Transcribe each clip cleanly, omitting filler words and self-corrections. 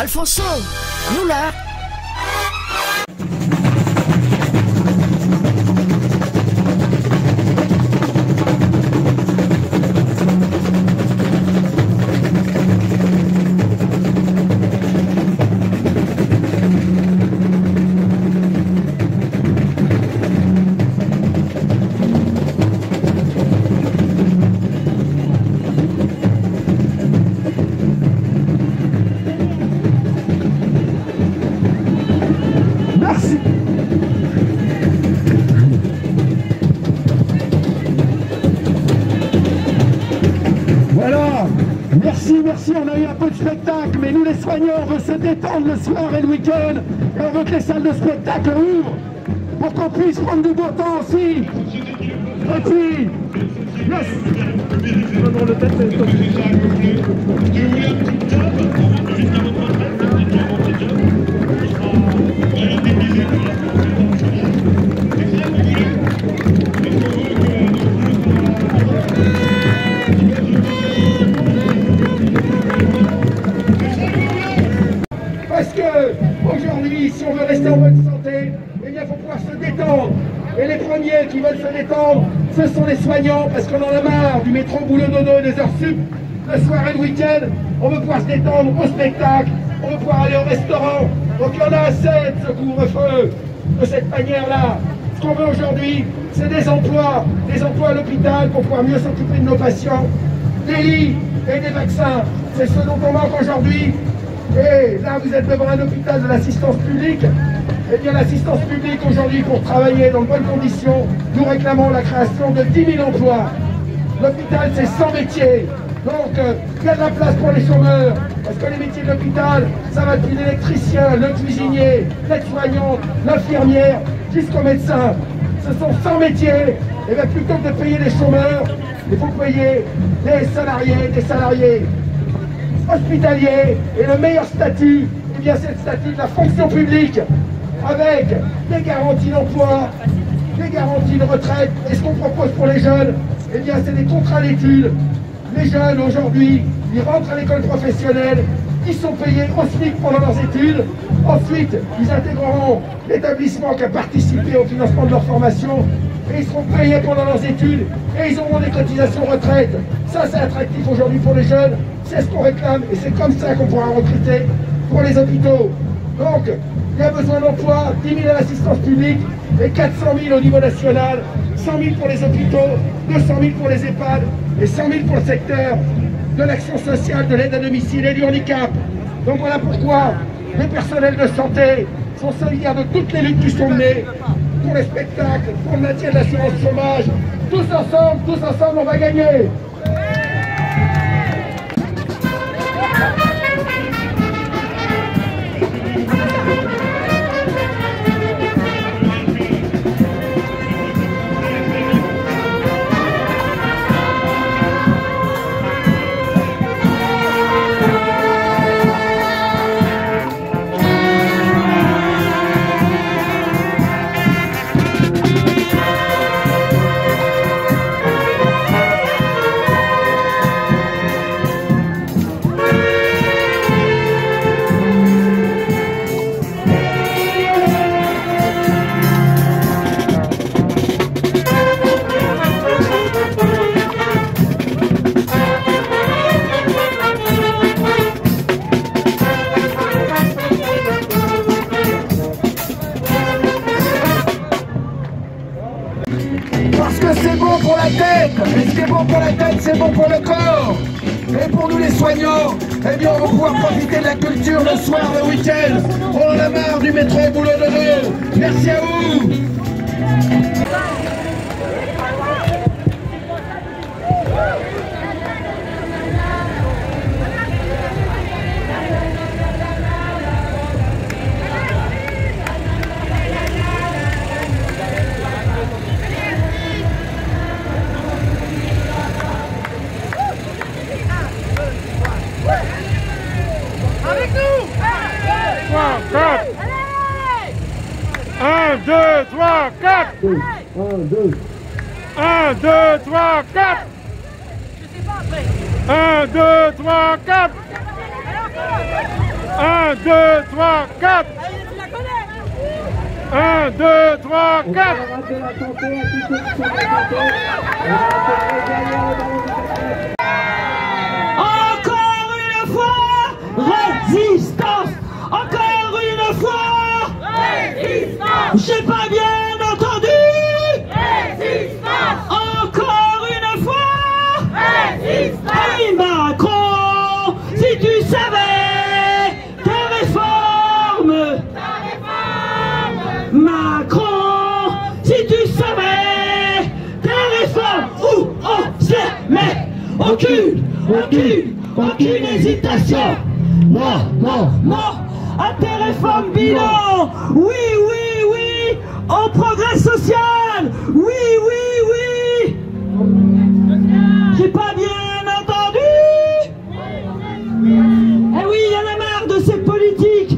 Alfonso, nous là. Merci, on a eu un peu de spectacle, mais nous les soignants, on veut se détendre le soir et le week-end, et on veut que les salles de spectacle ouvrent, pour qu'on puisse prendre du beau temps aussi. Et puis, yes. Parce que aujourd'hui, si on veut rester en bonne santé, eh bien, il faut pouvoir se détendre. Et les premiers qui veulent se détendre, ce sont les soignants, parce qu'on en a marre du métro boulot dodo et des heures sup, le soir et le week-end. On veut pouvoir se détendre au spectacle, on veut pouvoir aller au restaurant. Donc il y en a assez de ce couvre-feu, de cette manière-là. Ce qu'on veut aujourd'hui, c'est des emplois à l'hôpital pour pouvoir mieux s'occuper de nos patients, des lits et des vaccins. C'est ce dont on manque aujourd'hui. Et là, vous êtes devant un hôpital de l'assistance publique. Eh bien, l'assistance publique, aujourd'hui, pour travailler dans de bonnes conditions, nous réclamons la création de 10 000 emplois. L'hôpital, c'est 100 métiers. Donc, il y a de la place pour les chômeurs. Parce que les métiers de l'hôpital, ça va depuis l'électricien, le cuisinier, l'aide-soignante, l'infirmière, jusqu'au médecin. Ce sont 100 métiers. Et bien, plutôt que de payer les chômeurs, il faut payer des salariés hospitaliers, et le meilleur statut, eh bien c'est le statut de la fonction publique, avec des garanties d'emploi, des garanties de retraite. Et ce qu'on propose pour les jeunes, eh bien c'est des contrats d'études. Les jeunes aujourd'hui, ils rentrent à l'école professionnelle, ils sont payés au SMIC pendant leurs études. Ensuite, ils intégreront l'établissement qui a participé au financement de leur formation, et ils seront payés pendant leurs études, et ils auront des cotisations retraite. Ça, c'est attractif aujourd'hui pour les jeunes, c'est ce qu'on réclame, et c'est comme ça qu'on pourra recruter pour les hôpitaux. Donc, il y a besoin d'emplois, 10 000 à l'assistance publique, et 400 000 au niveau national, 100 000 pour les hôpitaux, 200 000 pour les EHPAD, et 100 000 pour le secteur de l'action sociale, de l'aide à domicile et du handicap. Donc voilà pourquoi les personnels de santé sont solidaires de toutes les luttes qui sont menées pour les spectacles, pour le maintien de l'assurance chômage. Tous ensemble, on va gagner. Parce que c'est bon pour la tête, et ce qui est bon pour la tête, c'est bon pour le corps. Et pour nous les soignants, eh bien on va pouvoir profiter de la culture le soir, le week-end. On en a marre du métro boulot dodo. Merci à vous. Avec nous! 1, 2, 3, 4! 1, 2. 1, 2, 3, 4! Je sais pas après. 1, 2, 3, 4! 1, 2, 3, 4. 1, 2, 3, 4. Encore une fois, résistance. Encore une fois, résistance. J'ai pas bien entendu. Résistance. Encore une fois, résistance. Hey Macron, si tu savais tes réformes. Macron, si tu savais tes réformes, où on se met. Aucune hésitation. Non, non, non, à tes réformes bilan. Oui, oui, oui, au progrès social. Oui, oui, oui. J'ai pas bien entendu. Eh oui, il y en a marre de cette politique.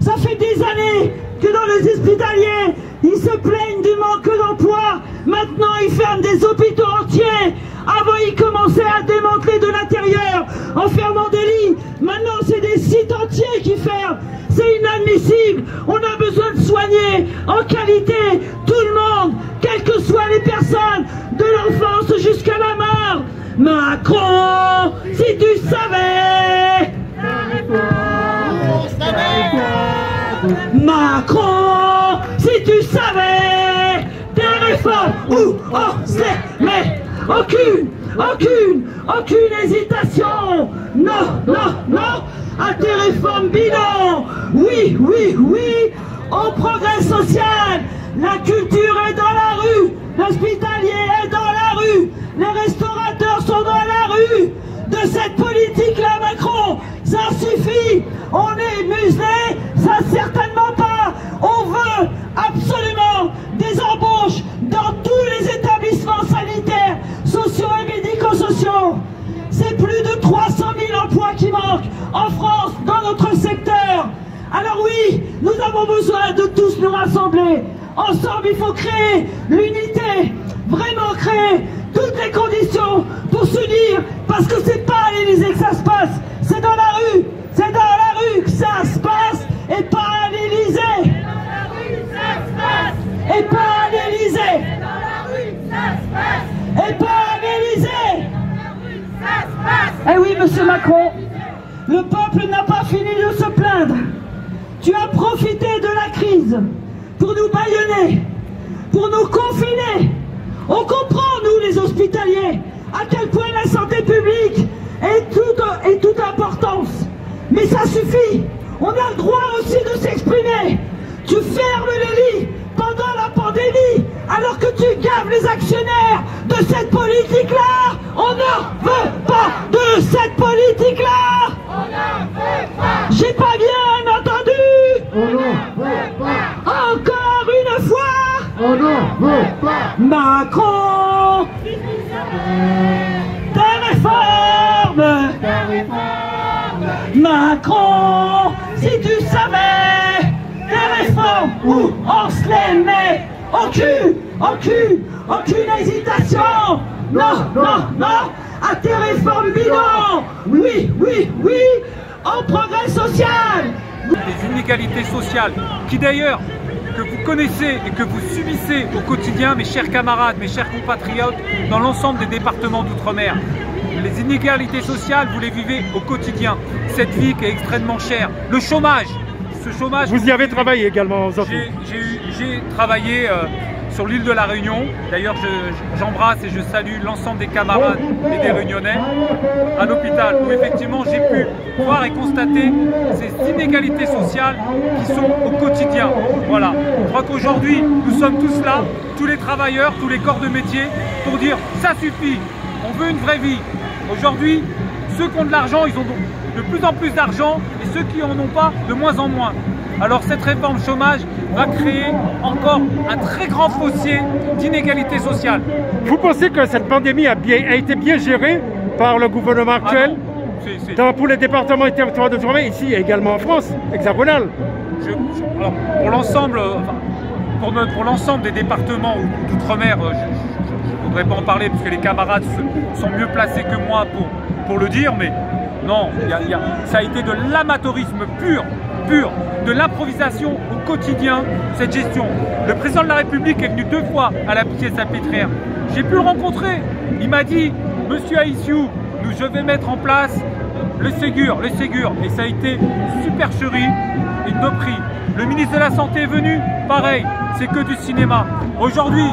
Ça fait des années que dans les hospitaliers, ils se plaignent du manque d'emploi. Maintenant, ils ferment des hôpitaux entiers. Avant, ils commençaient à démanteler de l'intérieur en fermant des lits. Maintenant, c'est des sites entiers qui ferment. C'est inadmissible. On a besoin de soigner en qualité tout le monde, quelles que soient les personnes, de l'enfance jusqu'à la mort. Macron, si tu savais. Macron, si tu savais tes réformes, où on se les met. Aucune hésitation. Non, non, non, à tes réformes bilan. Oui, oui, oui, au progrès social. La culture est dans la rue, l'hospitalier est dans la rue, les restaurateurs sont dans la rue. De cette politique-là, Macron, ça suffit. On est muselé, ça certainement pas. On veut absolument des embauches dans tous les établissements sanitaires, sociaux et médico-sociaux. C'est plus de 300 000 emplois qui manquent en France, dans notre secteur. Alors oui, nous avons besoin de tous nous rassembler. Ensemble, il faut créer l'unité, vraiment créer toutes les conditions pour s'unir, parce que c'est pas à l'Élysée que ça se passe, c'est dans la rue. C'est dans la rue que ça se passe, et pas à l'Élysée. C'est dans la rue que ça se passe, et pas à l'Élysée. C'est dans la rue que ça se passe, et pas à l'Élysée. C'est dans la rue que ça se passe. Eh oui, monsieur Macron, le peuple n'a pas fini de se plaindre. Tu as profité de la crise pour nous bâillonner, pour nous confiner. On comprend, nous les hospitaliers, à quel point la santé publique est toute importance. Mais ça suffit. On a le droit aussi de s'exprimer. Tu fermes les lits pendant la pandémie, alors que tu gaves les actionnaires de cette politique-là. On n'en veut pas de cette politique-là. On n'en veut pas. J'ai pas bien entendu. On n'en veut pas. Encore une fois. On n'en veut pas. Macron, tes réformes. Macron, si tu savais tes réformes, où on se les met. Aucune hésitation. Non, non, non, à tes réformes bilan. Oui, oui, oui, au progrès social. Des inégalités sociales qui d'ailleurs que vous connaissez et que vous subissez au quotidien, mes chers camarades, mes chers compatriotes, dans l'ensemble des départements d'outre-mer. Les inégalités sociales, vous les vivez au quotidien. Cette vie qui est extrêmement chère. Le chômage, ce chômage... Vous y avez travaillé également, J'ai travaillé sur l'île de la Réunion. D'ailleurs, j'embrasse et je salue l'ensemble des camarades et des Réunionnais à l'hôpital où effectivement j'ai pu voir et constater ces inégalités sociales qui sont au quotidien. Voilà. Je crois qu'aujourd'hui, nous sommes tous là, tous les travailleurs, tous les corps de métier, pour dire ça suffit, on veut une vraie vie. Aujourd'hui, ceux qui ont de l'argent, ils ont de plus en plus d'argent et ceux qui n'en ont pas, de moins en moins. Alors cette réforme chômage va créer encore un très grand fossé d'inégalité sociale. Vous pensez que cette pandémie a été bien gérée par le gouvernement actuel pour les départements et territoires d'outre-mer, ici et également en France, hexagonale? Alors, pour l'ensemble des départements d'outre-mer, je ne voudrais pas en parler parce que les camarades sont mieux placés que moi pour le dire, mais Non, ça a été de l'amateurisme pur, de l'improvisation au quotidien, cette gestion. Le président de la République est venu 2 fois à la Pitié-Salpêtrière. J'ai pu le rencontrer. Il m'a dit, monsieur Aïssiou, je vais mettre en place le Ségur. Et ça a été une supercherie, une doperie. Le ministre de la Santé est venu, pareil, c'est que du cinéma. Aujourd'hui,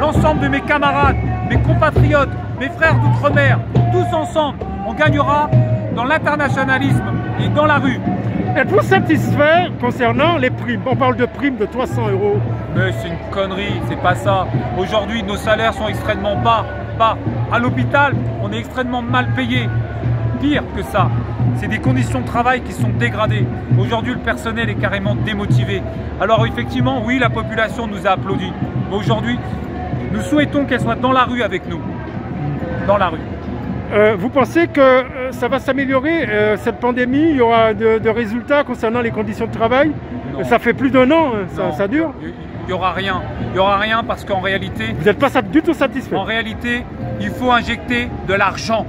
l'ensemble de mes camarades, mes compatriotes, mes frères d'outre-mer, tous ensemble, on gagnera dans l'internationalisme et dans la rue. Êtes-vous satisfait concernant les primes? On parle de primes de 300 €. Mais c'est une connerie, c'est pas ça. Aujourd'hui, nos salaires sont extrêmement bas. À l'hôpital, on est extrêmement mal payé. Pire que ça, c'est des conditions de travail qui sont dégradées. Aujourd'hui, le personnel est carrément démotivé. Alors effectivement, oui, la population nous a applaudi. Mais aujourd'hui, nous souhaitons qu'elle soit dans la rue avec nous. Dans la rue. Vous pensez que ça va s'améliorer, cette pandémie? Il y aura de résultats concernant les conditions de travail? Non. Ça fait plus d'1 an, ça dure? Il n'y aura rien. Il n'y aura rien parce qu'en réalité... Vous n'êtes pas du tout satisfait? En réalité, il faut injecter de l'argent.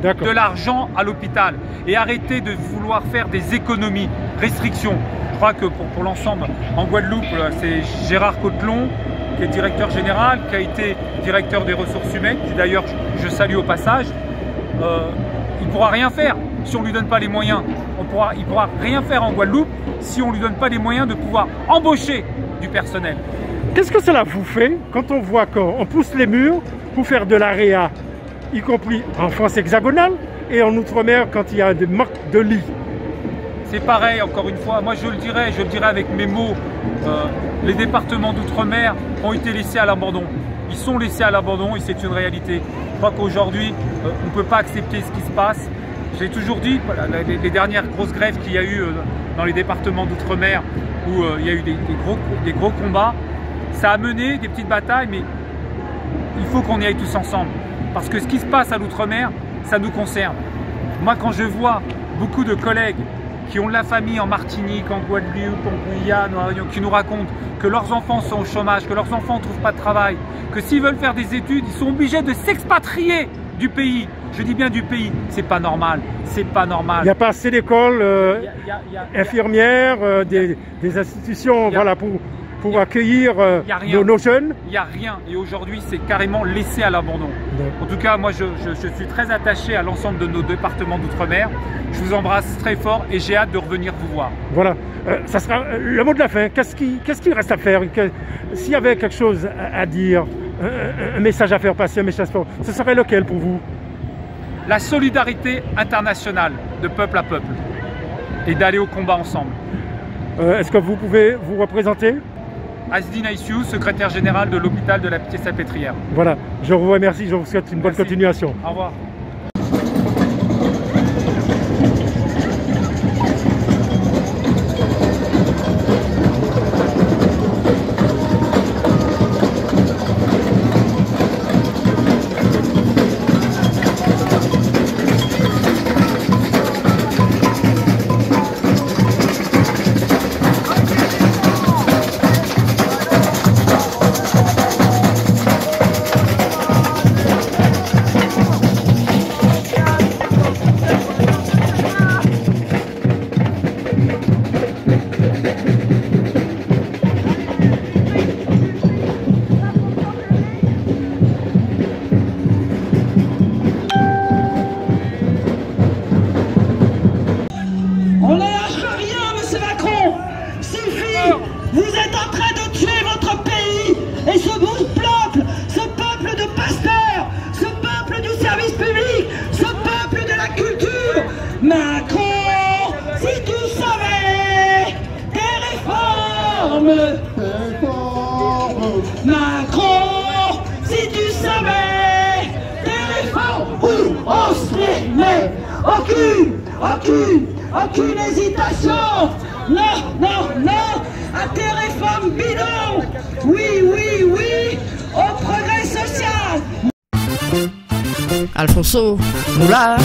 De l'argent à l'hôpital. Et arrêter de vouloir faire des économies, restrictions. Je crois que pour l'ensemble, en Guadeloupe, c'est Gérard Cotelon, qui est directeur général, qui a été directeur des ressources humaines, qui d'ailleurs je salue au passage. Il ne pourra rien faire si on ne lui donne pas les moyens. Il ne pourra rien faire en Guadeloupe si on ne lui donne pas les moyens de pouvoir embaucher du personnel. Qu'est-ce que cela vous fait quand on voit qu'on pousse les murs pour faire de la réa, y compris en France hexagonale et en Outre-mer quand il y a des manques de lits? C'est pareil, encore une fois, moi je le dirais avec mes mots, les départements d'outre-mer ont été laissés à l'abandon. Ils sont laissés à l'abandon et c'est une réalité. Je crois qu'aujourd'hui, on ne peut pas accepter ce qui se passe. J'ai toujours dit, les dernières grosses grèves qu'il y a eu dans les départements d'outre-mer, où il y a eu des gros combats, ça a mené des petites batailles, mais il faut qu'on y aille tous ensemble. Parce que ce qui se passe à l'outre-mer, ça nous concerne. Moi, quand je vois beaucoup de collègues qui ont de la famille en Martinique, en Guadeloupe, en Guyane, en Réunion, qui nous racontent que leurs enfants sont au chômage, que leurs enfants ne trouvent pas de travail, que s'ils veulent faire des études, ils sont obligés de s'expatrier du pays. Je dis bien du pays, c'est pas normal, c'est pas normal. Il n'y a pas assez d'écoles infirmières, des institutions voilà, pour accueillir nos jeunes? Il n'y a rien et aujourd'hui c'est carrément laissé à l'abandon. En tout cas, moi je suis très attaché à l'ensemble de nos départements d'outre-mer. Je vous embrasse très fort et j'ai hâte de revenir vous voir. Voilà, ça sera le mot de la fin. Qu'est-ce qu'il reste à faire? S'il y avait quelque chose à dire, un message à faire passer, un message fort, ce serait lequel pour vous? La solidarité internationale de peuple à peuple et d'aller au combat ensemble. Est-ce que vous pouvez vous représenter? Azdine Aïssiou, secrétaire général de l'hôpital de la Pitié-Salpêtrière. Voilà, je vous remercie, je vous souhaite une bonne continuation. Au revoir. Macron, si tu savais tes réformes. Macron, si tu savais tes réformes. Oui, on se les met. Aucune hésitation. Non, à tes réformes bidons. Oui, au progrès social. Alfonso Moula.